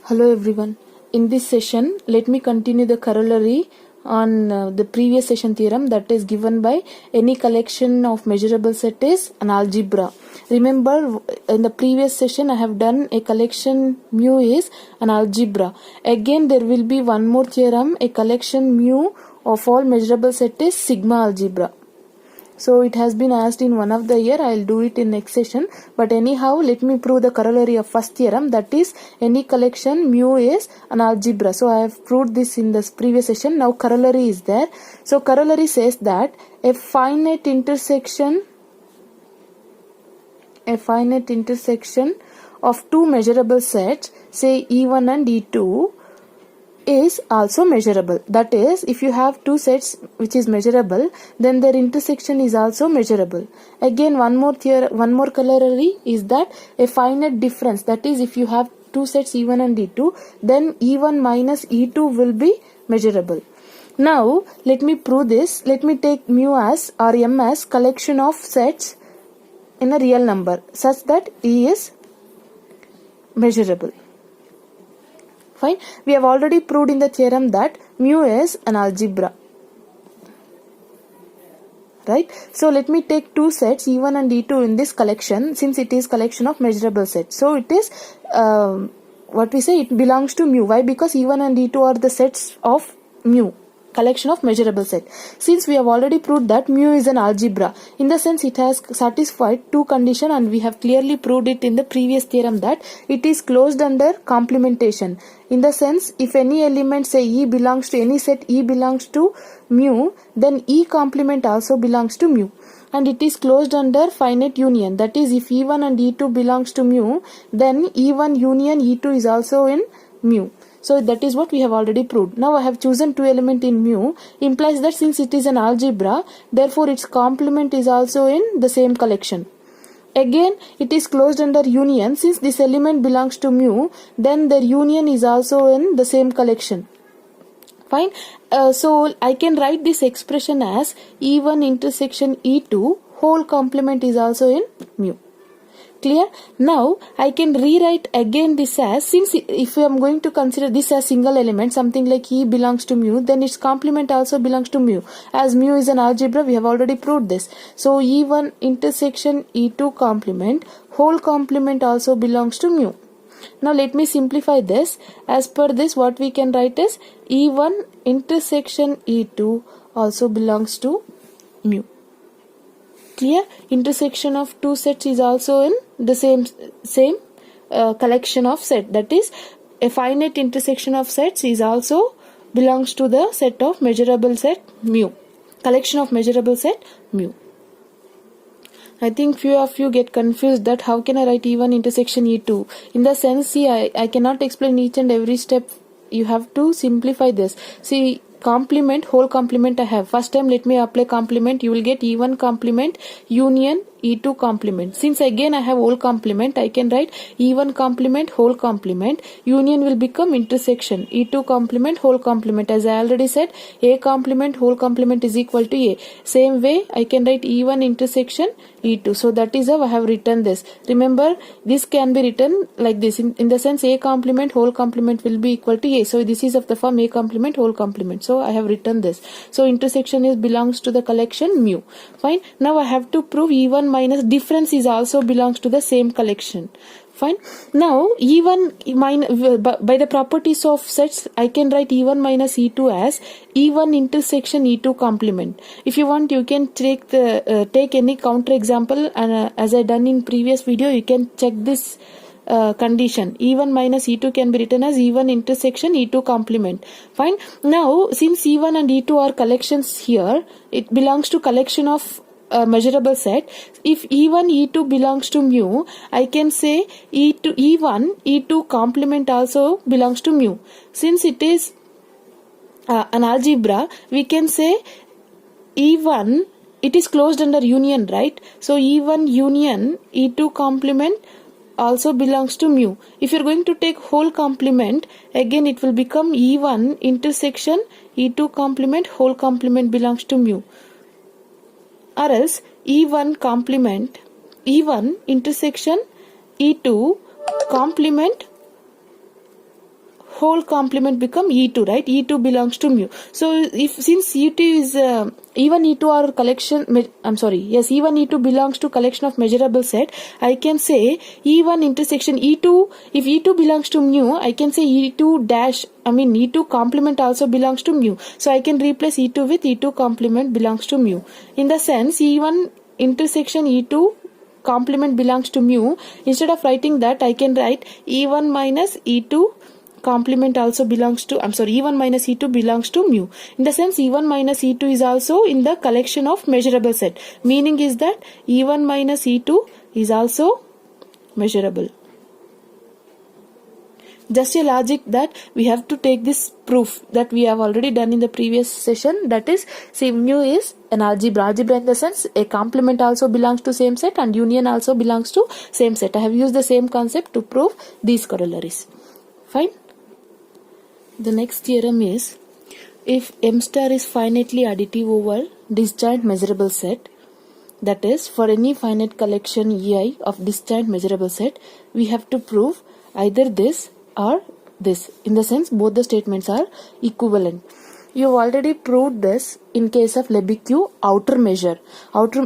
Hello everyone. In this session, let me continue the corollary on the previous session theorem that is given by any collection of measurable set is an algebra. Remember, in the previous session I have done a collection mu is an algebra. Again there will be one more theorem, a collection mu of all measurable set is sigma algebra. So it has been asked in one of the year. I will do it in next session. But anyhow, let me prove the corollary of first theorem, that is any collection mu is an algebra. So I have proved this in the previous session. Now corollary is there. So corollary says that a finite intersection of two measurable sets, say E1 and E2, is also measurable. That is, if you have two sets which is measurable, then their intersection is also measurable. Again, one more corollary is that a finite difference, that is, if you have two sets E1 and E2, then E1 minus E2 will be measurable. Now let me prove this. Let me take mu as or m as collection of sets in a real number such that E is measurable. Fine. We have already proved in the theorem that mu is an algebra. Right. So let me take two sets E1 and E2 in this collection, since it is collection of measurable sets. So it is what we say, it belongs to mu. Why? Because E1 and E2 are the sets of mu, collection of measurable set. Since we have already proved that mu is an algebra, in the sense it has satisfied two conditions, and we have clearly proved it in the previous theorem that it is closed under complementation. In the sense, if any element, say E belongs to any set E belongs to mu, then E complement also belongs to mu. And it is closed under finite union. That is, if E1 and E2 belongs to mu, then E1 union E2 is also in mu. So that is what we have already proved. Now I have chosen two elements in mu, implies that since it is an algebra, therefore its complement is also in the same collection. Again, it is closed under union. Since this element belongs to mu, then their union is also in the same collection. Fine. So I can write this expression as E1 intersection E2 whole complement is also in mu. Clear? Now I can rewrite again this as, since if I am going to consider this as single element, something like E belongs to mu, then its complement also belongs to mu. As mu is an algebra, we have already proved this. So E1 intersection E2 complement, whole complement also belongs to mu. Now let me simplify this. As per this, what we can write is E1 intersection E2 also belongs to mu. Clear? Intersection of two sets is also in the same collection of set. That is, a finite intersection of sets is also belongs to the set of measurable set mu. Collection of measurable set mu. I think few of you get confused that how can I write E1 intersection E2. In the sense, see, I cannot explain each and every step. You have to simplify this. See, complement, whole complement I have. First time let me apply complement. You will get E1 complement union E2 complement. Since again I have whole complement, I can write E1 complement whole complement. Union will become intersection E2 complement whole complement. As I already said, A complement whole complement is equal to A. Same way I can write E1 intersection E2. So that is how I have written this. Remember, this can be written like this. In the sense, A complement whole complement will be equal to A. So this is of the form A complement whole complement. So I have written this. So intersection is belongs to the collection mu. Fine. Now I have to prove E1 minus difference is also belongs to the same collection. Fine. Now E1 minus, by the properties of sets, I can write E1 minus E2 as E1 intersection E2 complement. If you want, you can take any counter example, and as I done in previous video, you can check this condition. E1 minus E2 can be written as E1 intersection E2 complement. Fine. Now since E1 and E2 are collections here, it belongs to collection of measurable set. If E1 E2 belongs to mu, I can say E1 E2 complement also belongs to mu. Since it is an algebra, we can say E1, it is closed under union, right? So E1 union E2 complement also belongs to mu. If you are going to take whole complement, again it will become E1 intersection E2 complement whole complement belongs to mu. Or else E1 complement, E1 intersection E2 complement whole complement become E2, right? E2 belongs to mu. So if since E2 is E1 E2 are collection, E1 E2 belongs to collection of measurable set, I can say E1 intersection E2. If E2 belongs to mu, I can say E2 dash, E2 complement also belongs to mu. So I can replace E2 with E2 complement belongs to mu. In the sense E1 intersection E2 complement belongs to mu. Instead of writing that, I can write E1 minus E2 complement also belongs to, E1 minus E2 belongs to mu. In the sense E1 minus E2 is also in the collection of measurable set. Meaning is that E1 minus E2 is also measurable. Just a logic that we have to take this proof that we have already done in the previous session, that is, say mu is an algebra. Algebra in the sense a complement also belongs to same set and union also belongs to same set. I have used the same concept to prove these corollaries. Fine. The next theorem is, if M star is finitely additive over disjoint measurable set, that is, for any finite collection EI of disjoint measurable set, we have to prove either this or this. In the sense both the statements are equivalent. You have already proved this in case of Lebesgue outer measure.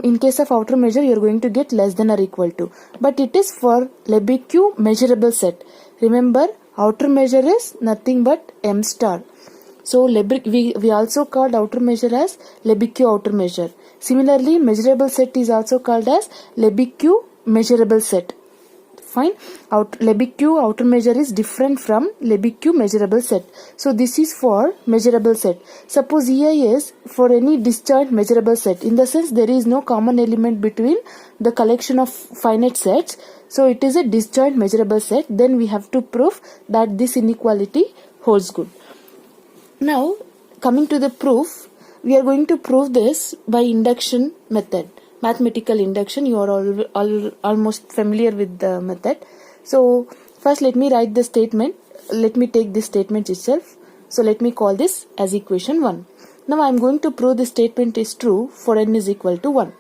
In case of outer measure, you are going to get less than or equal to. But it is for Lebesgue measurable set. Remember, outer measure is nothing but M star. So we also called outer measure as Lebesgue outer measure. Similarly, measurable set is also called as Lebesgue measurable set. Fine. Lebesgue outer measure is different from Lebesgue measurable set. So this is for measurable set. Suppose EI is for any disjoint measurable set. In the sense there is no common element between the collection of finite sets. So it is a disjoint measurable set. Then we have to prove that this inequality holds good. Now coming to the proof, we are going to prove this by induction method. Mathematical induction, you are almost familiar with the method. So first let me write the statement. Let me take this statement itself. So let me call this as equation 1. Now I am going to prove this statement is true for n is equal to 1.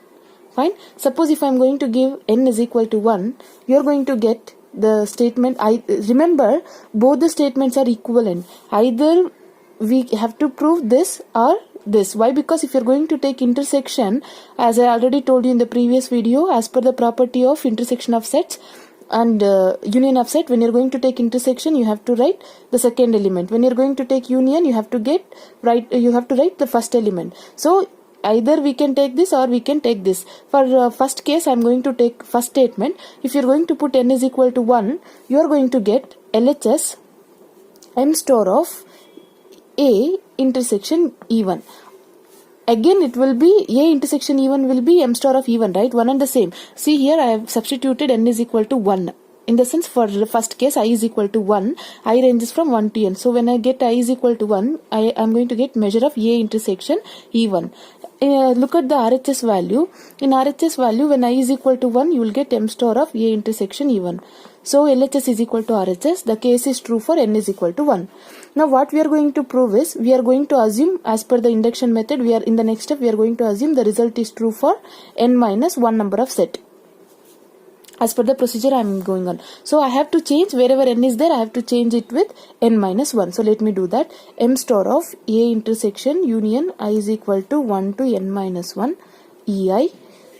Fine. Suppose if I am going to give n is equal to 1, you are going to get the statement. Remember, both the statements are equivalent. Either we have to prove this or this. Why? Because if you're going to take intersection, as I already told you in the previous video, as per the property of intersection of sets and union of set, when you're going to take intersection, you have to write the second element. When you're going to take union, you have to write the first element. So either we can take this or we can take this. For first case, I'm going to take first statement. If you're going to put n is equal to 1, you're going to get LHS m star of A intersection E1. Again it will be A intersection E1 will be m star of E1, right? One and the same. See here I have substituted n is equal to 1. In the sense for the first case I is equal to 1, I ranges from 1 to n. So when I get I is equal to 1, I am going to get measure of A intersection E1. Look at the RHS value. In RHS value, when I is equal to 1, you will get m star of A intersection E1. So LHS is equal to RHS. The case is true for n is equal to 1. Now what we are going to prove is, we are going to assume as per the induction method, in the next step we are going to assume the result is true for n minus 1 number of set. As per the procedure I am going on. So I have to change wherever n is there, I have to change it with n minus 1. So let me do that. M star of A intersection union I is equal to 1 to n minus 1 EI,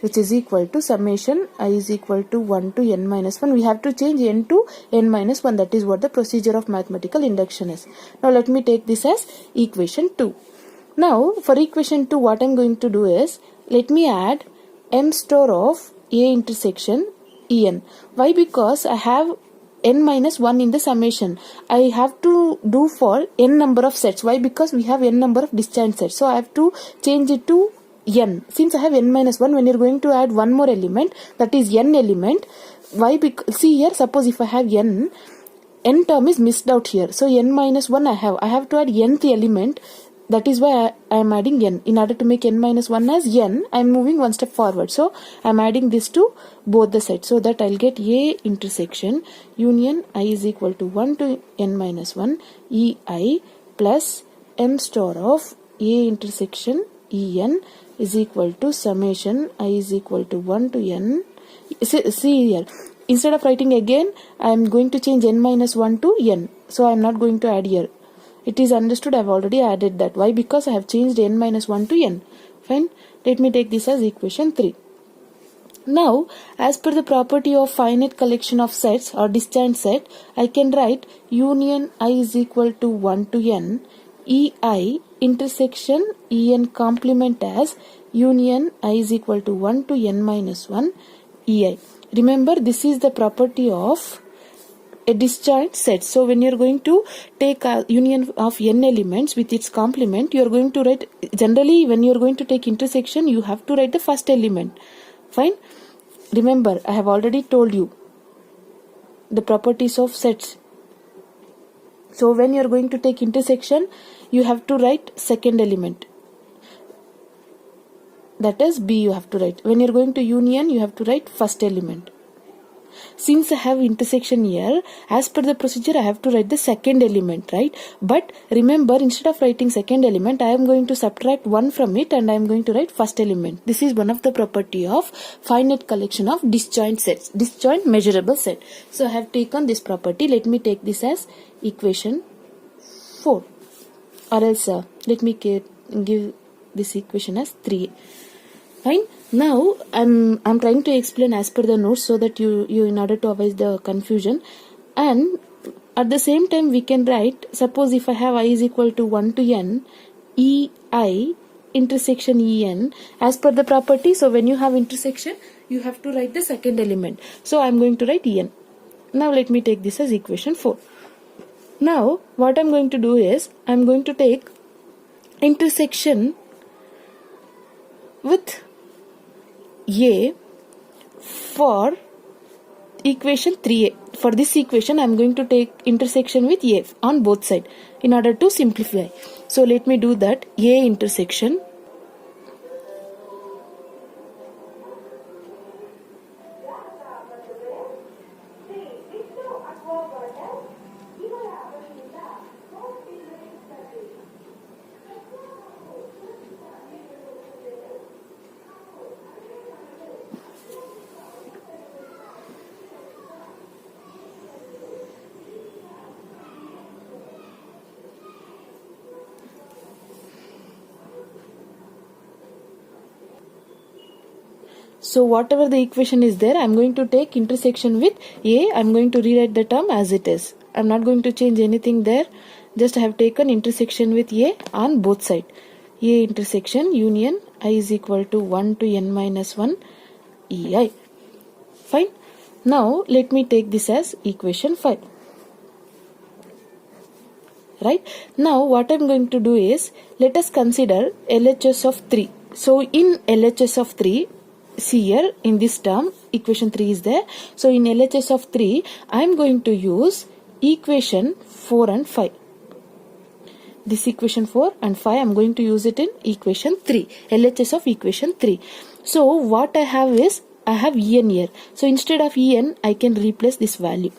which is equal to summation I is equal to 1 to n minus 1. We have to change n to n minus 1. That is what the procedure of mathematical induction is. Now let me take this as equation 2. Now for equation 2, what I am going to do is, let me add m star of A intersection En. Why? Because I have n minus 1 in the summation. I have to do for n number of sets. Why? Because we have n number of disjoint sets. So I have to change it to n. Since I have n minus 1, when you're going to add one more element, that is n element. Why? Because see here, suppose if I have n term is missed out here. So n minus 1 I have to add nth element. That is why I am adding n. In order to make n minus 1 as n, I am moving one step forward. So I am adding this to both the sets. So that I will get A intersection union I is equal to 1 to n minus 1 EI plus m star of A intersection En is equal to summation I is equal to 1 to n. See here, instead of writing again, I am going to change n minus 1 to n. So I am not going to add here. It is understood, I have already added that. Why? Because I have changed n minus 1 to n. Fine. Let me take this as equation 3. Now, as per the property of finite collection of sets or disjoint set, I can write union I is equal to 1 to n, ei intersection en complement as union I is equal to 1 to n minus 1 ei. Remember, this is the property of a disjoint set. So when you are going to take a union of n elements with its complement, you are going to write, generally when you are going to take intersection, you have to write the first element. Fine. Remember, I have already told you the properties of sets. So when you are going to take intersection, you have to write second element. That is B you have to write. When you are going to union, you have to write first element. Since I have intersection here, as per the procedure, I have to write the second element, right? But remember, instead of writing second element, I am going to subtract 1 from it and I am going to write first element. This is one of the property of finite collection of disjoint sets, disjoint measurable set. So I have taken this property. Let me take this as equation 4. Or else, let me give this equation as 3. Fine. Now I'm trying to explain as per the notes so that you in order to avoid the confusion, and at the same time we can write, suppose if I have I is equal to 1 to n ei intersection en as per the property. So when you have intersection, you have to write the second element. So I'm going to write en. Now let me take this as equation 4. Now what I'm going to do is I'm going to take intersection with A for equation 3a. For this equation, I am going to take intersection with A on both sides in order to simplify. So let me do that. A intersection So whatever the equation is there, I am going to take intersection with A. I am going to rewrite the term as it is. I am not going to change anything there. Just I have taken intersection with A on both sides. A intersection union I is equal to 1 to n minus 1 ei. Fine. Now let me take this as equation 5. Right. Now what I am going to do is, let us consider LHS of 3. So in LHS of 3, see here in this term equation 3 is there. So in LHS of 3 I am going to use equation 4 and 5. This equation 4 and 5 I am going to use it in equation 3, LHS of equation 3. So what I have is, I have en here. So instead of en I can replace this value.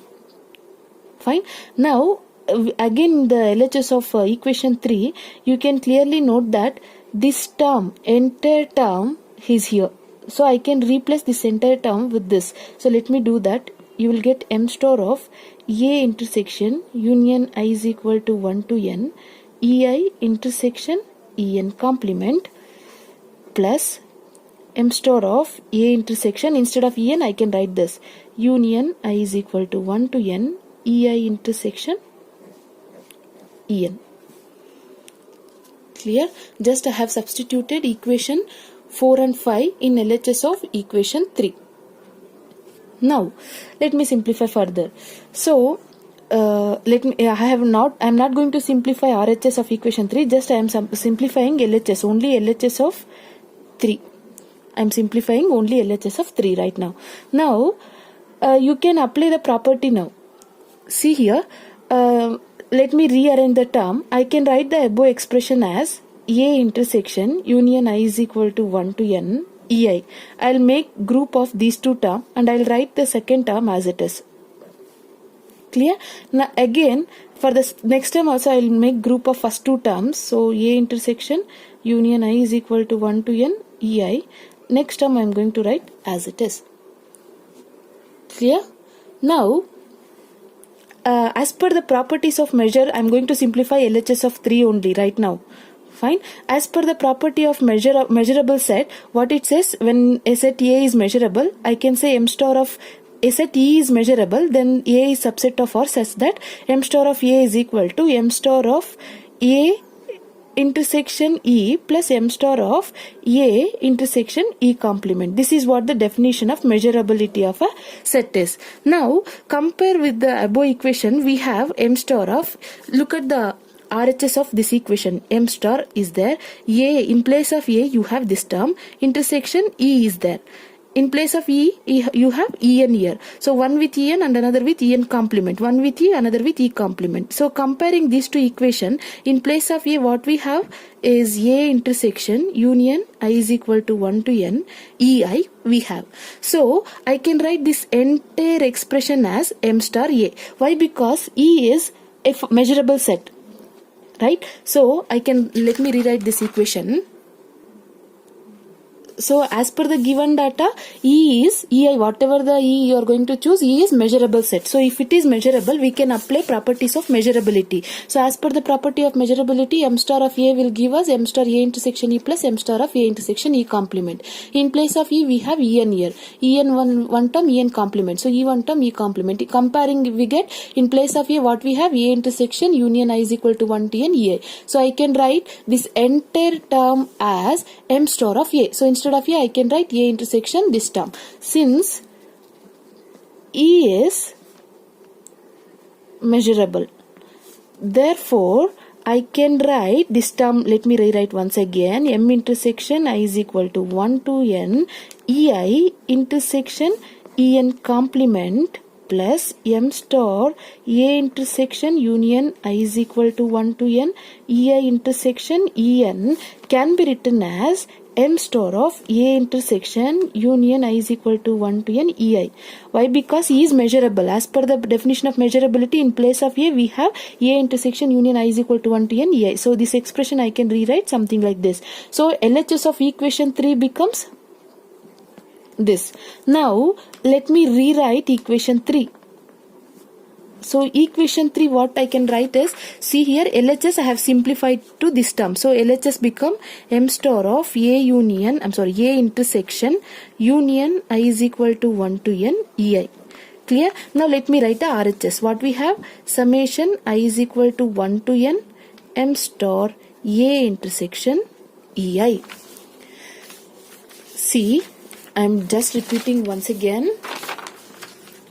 Fine. Now again the LHS of equation 3, you can clearly note that this term, entire term is here. So I can replace this entire term with this. So let me do that. You will get m star of A intersection union I is equal to 1 to n ei intersection en complement plus m star of A intersection, instead of en I can write this, union I is equal to 1 to n ei intersection en. Clear? Just I have substituted equation 4 and 5 in LHS of equation 3. Now let me simplify further. So I am not going to simplify RHS of equation 3, just I am simplifying LHS, only LHS of 3. I am simplifying only LHS of 3 right now. Now you can apply the property now. See here, let me rearrange the term. I can write the above expression as A intersection union I is equal to 1 to n ei. I'll make group of these two terms and I'll write the second term as it is. Clear? Now again for the next term also I'll make group of first two terms. So A intersection union I is equal to 1 to n ei. Next term I'm going to write as it is. Clear? Now, as per the properties of measure, I'm going to simplify LHS of 3 only right now. Fine. As per the property of measurable set, what it says, when a set A is measurable, I can say M star of a set E is measurable, then A is subset of R such that M star of A is equal to M star of A intersection E plus M star of A intersection E complement. This is what the definition of measurability of a set is. Now compare with the above equation, we have M star of, look at the RHS of this equation. M star is there, A, in place of A you have this term, intersection E is there. In place of E, you have En here. So one with En and another with En complement. One with E, another with E complement. So comparing these two equation, in place of A, what we have is A intersection union I is equal to 1 to N Ei we have. So I can write this entire expression as M star A. Why? Because E is a measurable set. Right? So I can, let me rewrite this equation. So as per the given data, E is Ei, whatever the E you are going to choose, E is measurable set. So if it is measurable, we can apply properties of measurability. So as per the property of measurability, M star of A will give us M star A intersection E plus M star of A intersection E complement. In place of E, we have En here. En one term, En complement. So E one term, E complement. Comparing, we get, in place of A, what we have, A intersection union I is equal to 1 to N Ei. So I can write this entire term as M star of A. So instead of A, I can write A intersection this term. Since E is measurable, therefore I can write this term, let me rewrite once again, M intersection I is equal to 1 to N Ei intersection En complement plus M star A intersection union I is equal to 1 to N Ei intersection En can be written as M star of A intersection union I is equal to 1 to N Ei. Why? Because E is measurable. As per the definition of measurability, in place of A, we have A intersection union I is equal to 1 to N Ei. So this expression I can rewrite something like this. So LHS of equation 3 becomes this. Now let me rewrite equation 3. So equation 3, what I can write is, see here, LHS I have simplified to this term. So LHS become M star of A union, A intersection union I is equal to 1 to N Ei. Clear? Now let me write the RHS. What we have? Summation I is equal to 1 to N M star A intersection Ei. See, I am just repeating once again.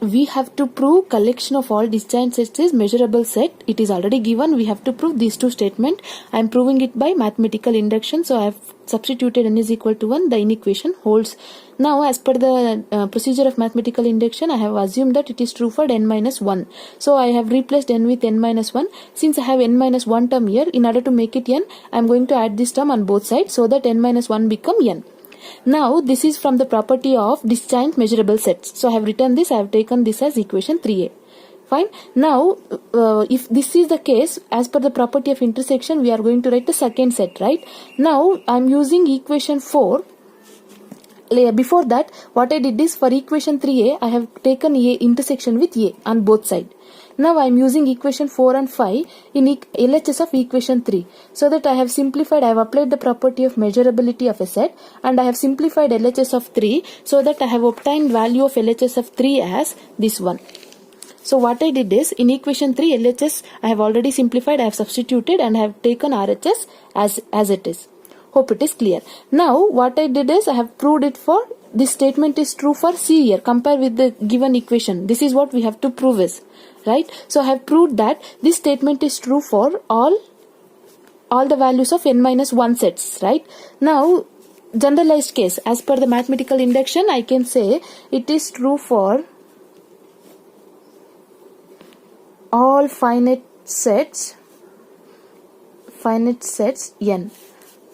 We have to prove collection of all disjoint sets is measurable set. It is already given. We have to prove these two statements. I am proving it by mathematical induction. So I have substituted n is equal to 1. The inequation holds. Now as per the procedure of mathematical induction, I have assumed that it is true for n minus 1. So I have replaced n with n minus 1. Since I have n minus 1 term here, in order to make it n, I am going to add this term on both sides so that n minus 1 become n. Now this is from the property of disjoint measurable sets. So I have written this, I have taken this as equation 3a. Fine. Now if this is the case, as per the property of intersection, we are going to write the second set, right? Now I am using equation 4. Before that, what I did is, for equation 3a, I have taken a intersection with a on both sides. Now I am using equation 4 and 5 in LHS of equation 3. So that I have simplified, I have applied the property of measurability of a set, and I have simplified LHS of 3 so that I have obtained value of LHS of 3 as this one. So what I did is, in equation 3 LHS I have already simplified, I have substituted and I have taken RHS as it is. Hope it is clear. Now what I did is, I have proved it for, this statement is true for C here. Compare with the given equation. This is what we have to prove is. Right? So I have proved that this statement is true for all the values of n minus 1 sets. Right? Now generalized case, as per the mathematical induction, I can say it is true for all finite sets n.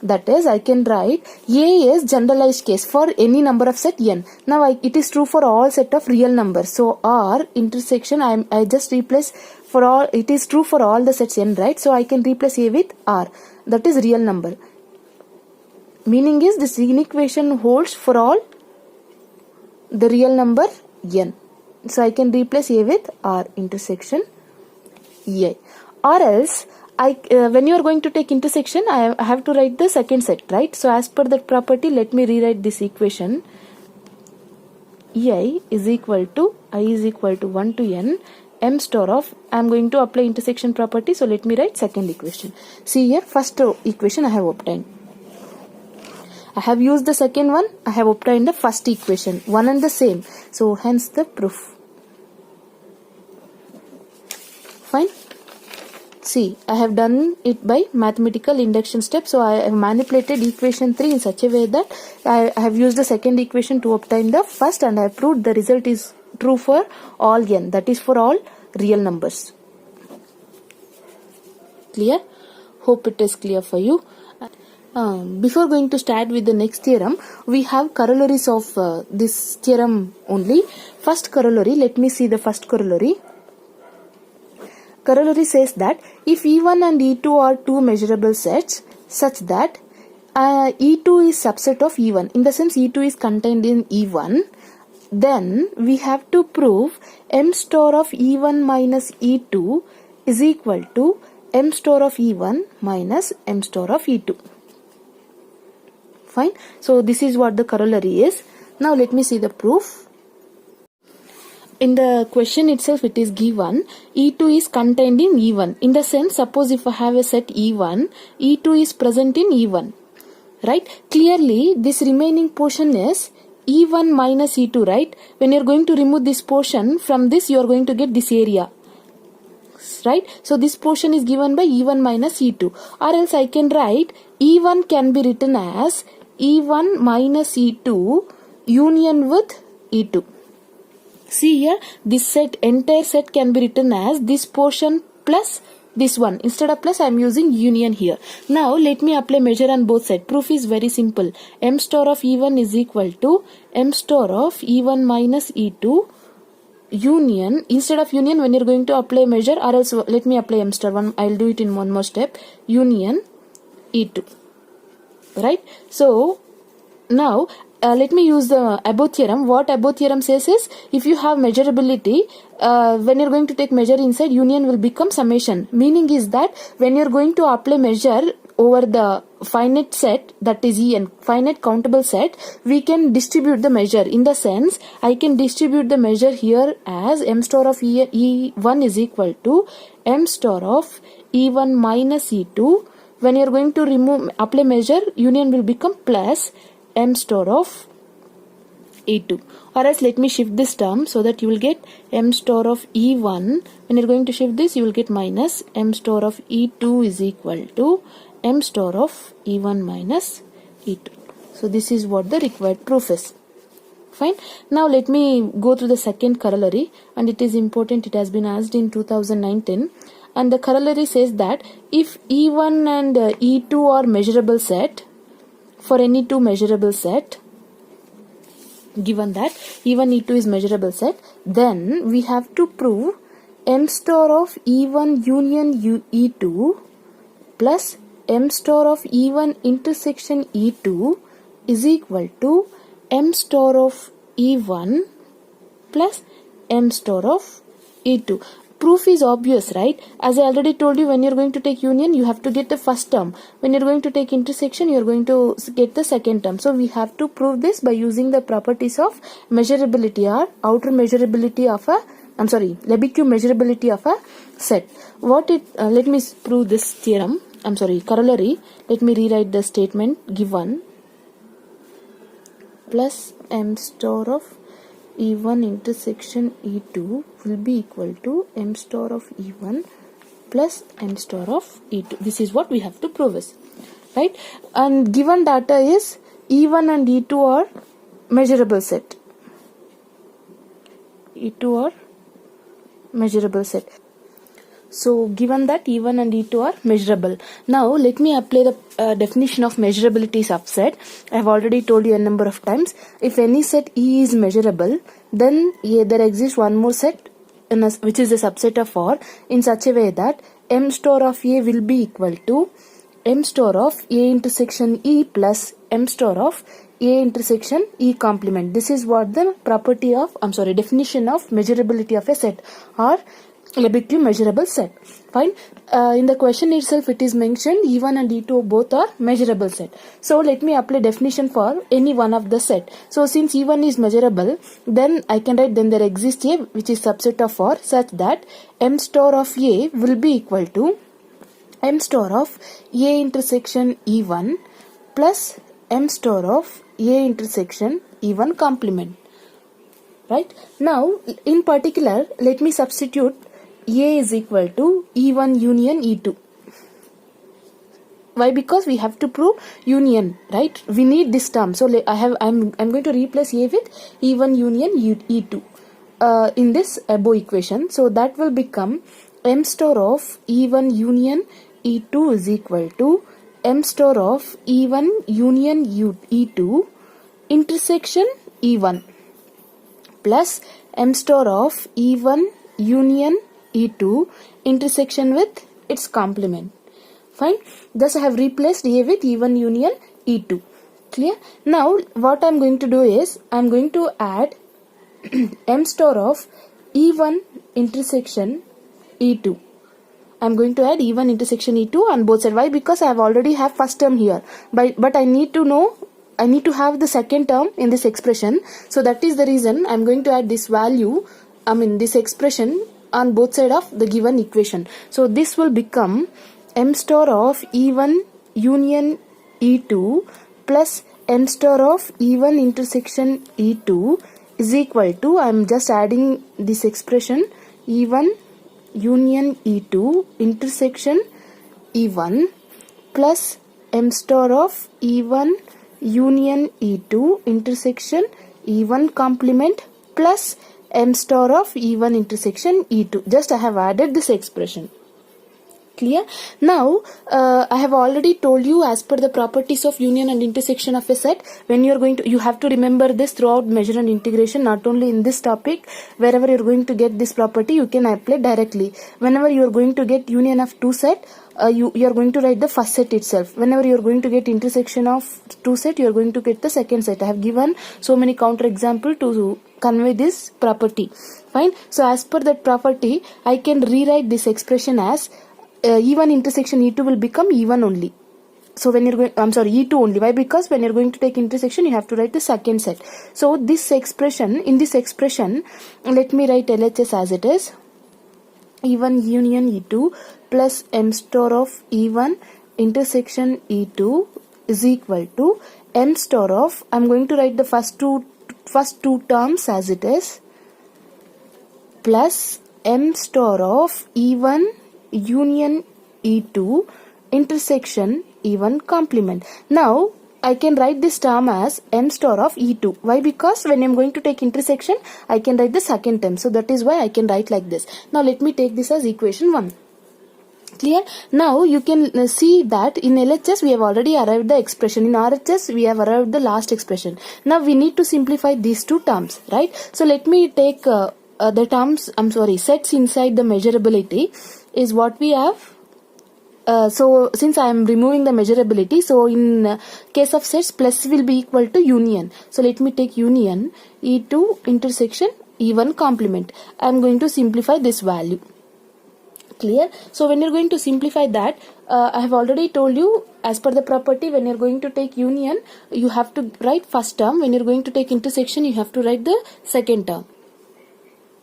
That is, I can write A is generalized case for any number of set n. Now it is true for all set of real numbers. So R intersection, I just replace for all, it is true for all the sets n, right? So I can replace A with R. That is real number. Meaning is, this inequation holds for all the real number n. So I can replace A with R intersection EI. Or else, when you are going to take intersection, I have to write the second set, right? So as per that property, let me rewrite this equation. EI is equal to, I is equal to 1 to n, m star of, I am going to apply intersection property, so let me write second equation. See here, first equation I have obtained. I have used the second one, I have obtained the first equation, one and the same. So hence the proof. Fine. See, I have done it by mathematical induction step. So I have manipulated equation 3 in such a way that I have used the second equation to obtain the first, and I have proved the result is true for all n, that is for all real numbers. Clear? Hope it is clear for you. Before going to start with the next theorem, we have corollaries of this theorem only. First corollary, let me see the first corollary. Corollary says that if E1 and E2 are two measurable sets such that E2 is subset of E1, in the sense E2 is contained in E1, then we have to prove m star of E1 minus E2 is equal to m star of E1 minus m star of E2. Fine. So this is what the corollary is. Now let me see the proof. In the question itself, it is given E2 is contained in E1. In the sense, suppose if I have a set E1, E2 is present in E1. Right? Clearly, this remaining portion is E1 minus E2, right? When you are going to remove this portion, from this you are going to get this area. Right? So this portion is given by E1 minus E2. Or else I can write E1 can be written as E1 minus E2 union with E2. See here, this set, entire set can be written as this portion plus this one. Instead of plus, I am using union here. Now, let me apply measure on both sides. Proof is very simple. M star of E1 is equal to M star of E1 minus E2 union. Instead of union, when you are going to apply measure, or else let me apply M star 1. I will do it in one more step. Union E2. Right? So, now, let me use the above theorem. What above theorem says is, if you have measurability, when you're going to take measure inside, union will become summation. Meaning is that when you're going to apply measure over the finite set, that is En, finite countable set, we can distribute the measure. In the sense, I can distribute the measure here as m star of E1 is equal to m star of E1 minus E2. When you're going to apply measure, union will become plus m star of E2. Or else let me shift this term so that you will get m star of E1. When you're going to shift this, you will get minus m star of E2 is equal to m star of E1 minus E2. So this is what the required proof is. Fine. Now let me go through the second corollary, and it is important. It has been asked in 2019. And the corollary says that if E1 and E2 are measurable set, for any two measurable set, given that E1, E2 is measurable set, then we have to prove m star of E1 union E2 plus m star of E1 intersection E2 is equal to m star of E1 plus m star of E2. Proof is obvious, right? As I already told you, when you're going to take union, you have to get the first term. When you're going to take intersection, you're going to get the second term. So we have to prove this by using the properties of measurability or outer measurability of a, Lebesgue measurability of a set. Let me prove this theorem. Corollary. Let me rewrite the statement given. Plus m star of E1 intersection E2 will be equal to m star of E1 plus m star of E2. This is what we have to prove is, right? And given data is E1 and E2 are measurable set. E2 are measurable set. So given that E1 and E2 are measurable. Now let me apply the definition of measurability subset. I have already told you a number of times. If any set E is measurable, then there exists one more set which is a subset of R in such a way that m star of A will be equal to m star of A intersection E plus m star of A intersection E complement. This is what the definition of measurability of a set or Lebesgue measurable set. Fine. In the question itself it is mentioned E1 and E2 both are measurable set. So let me apply definition for any one of the set. So since E1 is measurable, then I can write then there exists A which is subset of R such that m star of A will be equal to m star of A intersection E1 plus m star of A intersection E1 complement. Right. Now in particular let me substitute A is equal to E1 union E2. Why? Because we have to prove union, right? We need this term. So I'm going to replace A with E1 union E2 in this above equation. So that will become m star of E1 union E2 is equal to m star of E1 union E2 intersection E1 plus m star of E1 union E2 intersection with its complement. Fine. Thus I have replaced A with E1 union E2. Clear? Now what I am going to do is I am going to add m star of E1 intersection E2. I am going to add E1 intersection E2 on both sides. Why? Because I have already have first term here. But I need to have the second term in this expression. So that is the reason I am going to add this value, this expression on both sides of the given equation. So this will become m star of E1 union E2 plus m star of E1 intersection E2 is equal to, I am just adding this expression, E1 union E2 intersection E1 plus m star of E1 union E2 intersection E1 complement plus m star of E1 intersection E2. Just I have added this expression. Clear? Now I have already told you as per the properties of union and intersection of a set, when you have to remember this throughout measure and integration, not only in this topic. Wherever you are going to get this property, you can apply directly. Whenever you are going to get union of two set, you are going to write the first set itself. Whenever you are going to get intersection of two set, you are going to get the second set. I have given so many counter example to convey this property. Fine. So as per that property, I can rewrite this expression as E1 intersection E2 will become E1 only. So when you're going, E2 only. Why? Because when you're going to take intersection, you have to write the second set. So in this expression, let me write LHS as it is. E1 union E2 plus m star of E1 intersection E2 is equal to m star of, I'm going to write the first two terms as it is, plus m star of E1 union E2 intersection E1 complement. Now I can write this term as m star of E2. Why? Because when I am going to take intersection, I can write the second term. So that is why I can write like this. Now let me take this as equation 1. Clear? Now you can see that in LHS we have already arrived the expression. In RHS we have arrived the last expression. Now we need to simplify these two terms, right? So let me take the terms, sets inside the measurability is what we have. So since I am removing the measurability, so in case of sets, plus will be equal to union. So let me take union E2 intersection E1 complement. I am going to simplify this value. Clear? So when you're going to simplify that, I have already told you as per the property, when you're going to take union, you have to write first term. When you're going to take intersection, you have to write the second term.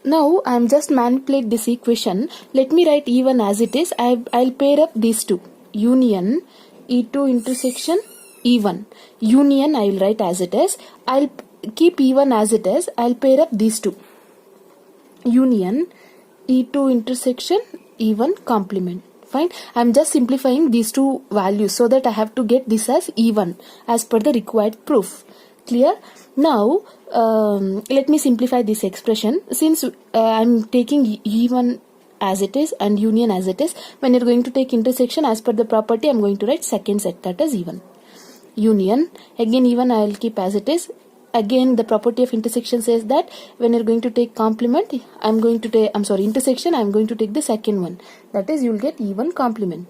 Now I am just manipulate this equation. Let me write E1 as it is. I'll pair up these two. Union E2 intersection E1. Union I will write as it is. I'll keep E1 as it is. I'll pair up these two. Union E2 intersection E1 complement. Fine. I am just simplifying these two values so that I have to get this as E1 as per the required proof. Clear? Now let me simplify this expression. Since I am taking E1 as it is and union as it is, when you are going to take intersection as per the property, I am going to write second set, that is E1. Union, again E1 I will keep as it is. Again the property of intersection says that when you are going to take complement, intersection, I am going to take the second one, that is you will get E1 complement.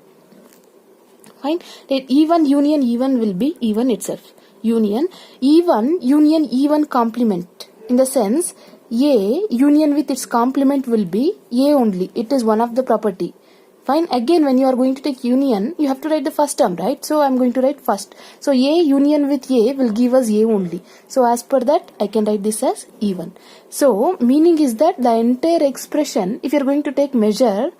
Fine. Then E1 union E1 will be E1 itself. Union E1 complement, in the sense A union with its complement will be A only. It is one of the property. Fine. Again, when you are going to take union, you have to write the first term, right? So I am going to write first. So A union with A will give us A only. So as per that, I can write this as E1. So meaning is that the entire expression, if you are going to take measure,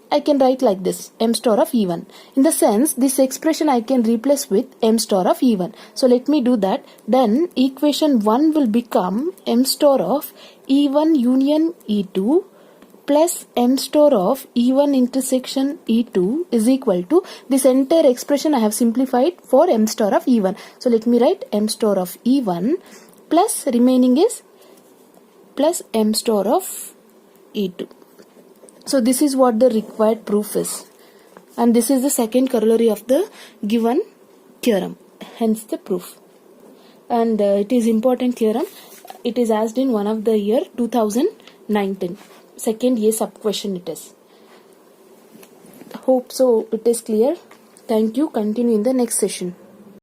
I can write like this, m star of E1. In the sense, this expression I can replace with m star of E1. So let me do that. Then equation 1 will become m star of E1 union E2 plus m star of E1 intersection E2 is equal to this entire expression I have simplified for m star of E1. So let me write m star of E1 plus remaining is plus m star of E2. So this is what the required proof is. And this is the second corollary of the given theorem. Hence the proof. And it is important theorem. It is asked in one of the year 2019. Second year sub question it is. Hope so it is clear. Thank you. Continue in the next session.